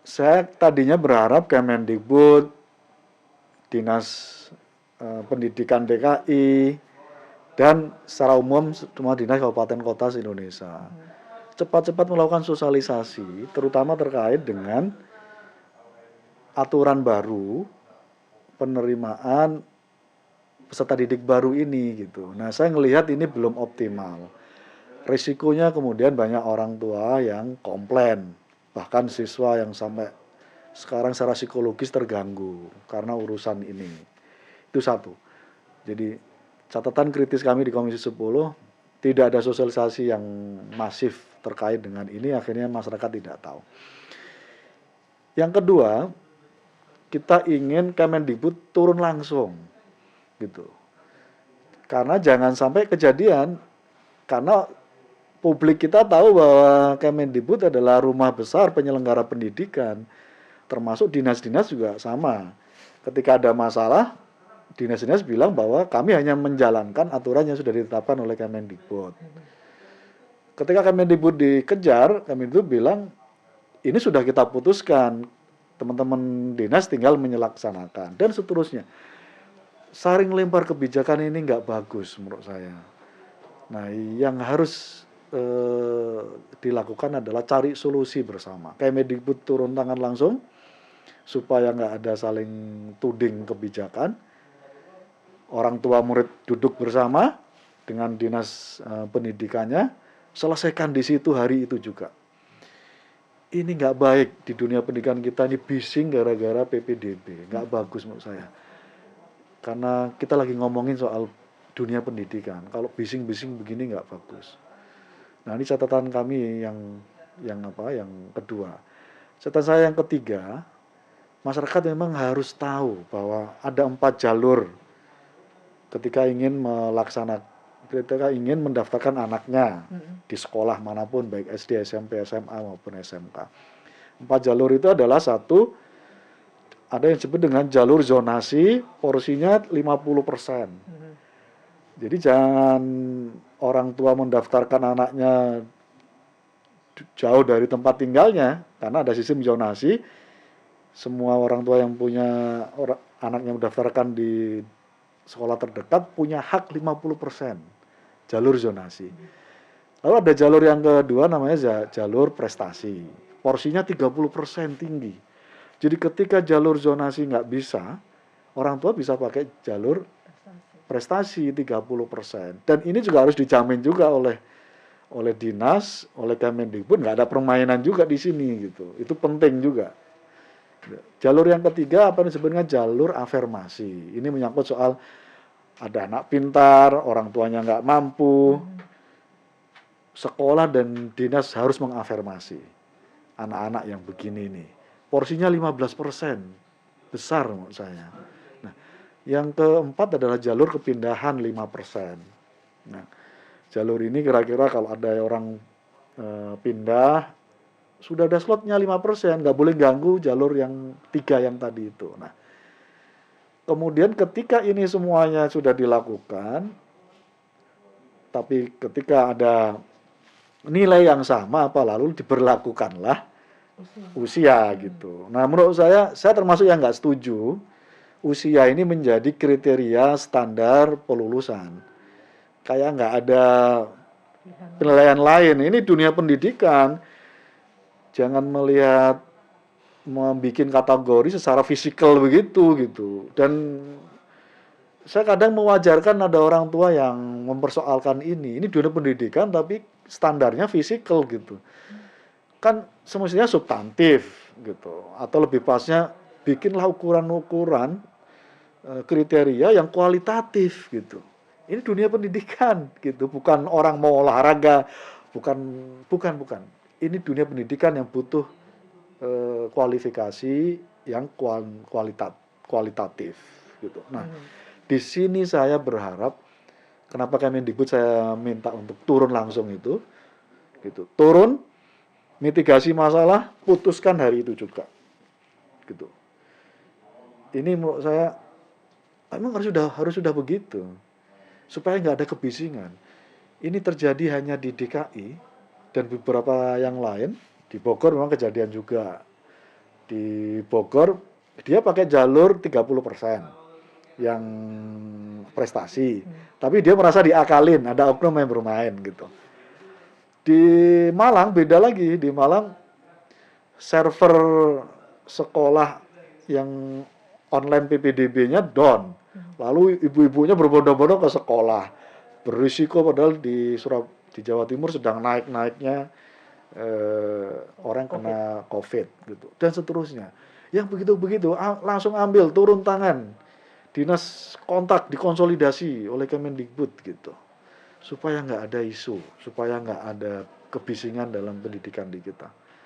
Saya tadinya berharap Kemendikbud, Dinas Pendidikan DKI, dan secara umum semua dinas kabupaten kota se-Indonesia cepat-cepat melakukan sosialisasi, terutama terkait dengan aturan baru penerimaan peserta didik baru ini gitu. Nah, saya ngelihat ini belum optimal. Risikonya kemudian banyak orang tua yang komplain, bahkan siswa yang sampai sekarang secara psikologis terganggu karena urusan ini. Itu satu. Jadi catatan kritis kami di Komisi 10, tidak ada sosialisasi yang masif terkait dengan ini, akhirnya masyarakat tidak tahu. Yang kedua, kita ingin Kemendikbud turun langsung gitu. Karena jangan sampai kejadian, karena publik kita tahu bahwa Kemendikbud adalah rumah besar penyelenggara pendidikan, termasuk dinas-dinas juga sama. Ketika ada masalah, dinas-dinas bilang bahwa kami hanya menjalankan aturan yang sudah ditetapkan oleh Kemendikbud. Ketika Kemendikbud dikejar, Kemendikbud bilang ini sudah kita putuskan, teman-teman dinas tinggal menyelaksanakan dan seterusnya. Saring lempar kebijakan ini nggak bagus menurut saya. Nah, yang harus dilakukan adalah cari solusi bersama. Kemendikbud turun tangan langsung supaya nggak ada saling tuding kebijakan. Orang tua murid duduk bersama dengan dinas pendidikannya, selesaikan di situ hari itu juga. Ini nggak baik di dunia pendidikan kita, ini bising gara-gara PPDB, nggak bagus menurut saya. Karena kita lagi ngomongin soal dunia pendidikan, kalau bising-bising begini nggak bagus. Nah, ini catatan kami yang kedua. Catatan saya yang ketiga, masyarakat memang harus tahu bahwa ada 4 jalur ketika ingin mendaftarkan anaknya di sekolah manapun, baik SD, SMP, SMA maupun SMK. 4 jalur itu adalah satu, ada yang disebut dengan jalur zonasi, porsinya 50%. Jadi jangan orang tua mendaftarkan anaknya jauh dari tempat tinggalnya, karena ada sistem zonasi. Semua orang tua yang punya anaknya mendaftarkan di sekolah terdekat punya hak 50%, jalur zonasi. Lalu ada jalur yang kedua namanya jalur prestasi. Porsinya 30% tinggi. Jadi ketika jalur zonasi nggak bisa, orang tua bisa pakai jalur prestasi 30%. Dan ini juga harus dijamin juga oleh dinas, oleh Kemendikbud, nggak ada permainan juga di sini gitu. Itu penting juga. Jalur yang ketiga apa yang disebut dengan jalur afirmasi. Ini menyangkut soal ada anak pintar, orang tuanya nggak mampu, sekolah dan dinas harus mengafirmasi anak-anak yang begini ini. Porsinya 15%, besar menurut saya. Nah, yang keempat adalah jalur kepindahan 5%. Nah, jalur ini kira-kira kalau ada orang pindah, sudah ada slotnya 5%, nggak boleh ganggu jalur yang 3 yang tadi itu. Nah, kemudian ketika ini semuanya sudah dilakukan, tapi ketika ada nilai yang sama, apa lalu diberlakukanlah usia gitu. Nah, menurut saya termasuk yang nggak setuju usia ini menjadi kriteria standar pelulusan. Kayak nggak ada penilaian lain. Ini dunia pendidikan. Jangan melihat membuat kategori secara fisikal begitu gitu. Dan saya kadang mewajarkan ada orang tua yang mempersoalkan ini. Ini dunia pendidikan tapi standarnya fisikal gitu. Kan semestinya substantif gitu. Atau lebih pasnya bikinlah ukuran-ukuran kriteria yang kualitatif gitu. Ini dunia pendidikan gitu, bukan orang mau olahraga, bukan. Ini dunia pendidikan yang butuh kualifikasi yang kualitatif gitu. Nah, di sini saya berharap, kenapa Kemendikbud saya minta untuk turun langsung itu, gitu. Turun, mitigasi masalah, putuskan hari itu juga, gitu. Ini menurut saya memang harus sudah begitu, supaya nggak ada kebisingan. Ini terjadi hanya di DKI dan beberapa yang lain. Di Bogor memang kejadian juga. Di Bogor dia pakai jalur 30% yang prestasi, tapi dia merasa diakalin, ada oknum yang bermain gitu. Di Malang beda lagi, di Malang server sekolah yang online PPDB-nya down, lalu ibu-ibunya berbondong-bondong ke sekolah, berisiko padahal di Jawa Timur sedang naik-naiknya orang kena COVID gitu, dan seterusnya. Yang begitu-begitu langsung ambil turun tangan, dinas kontak dikonsolidasi oleh Kemendikbud gitu, supaya nggak ada isu, supaya nggak ada kebisingan dalam pendidikan di kita.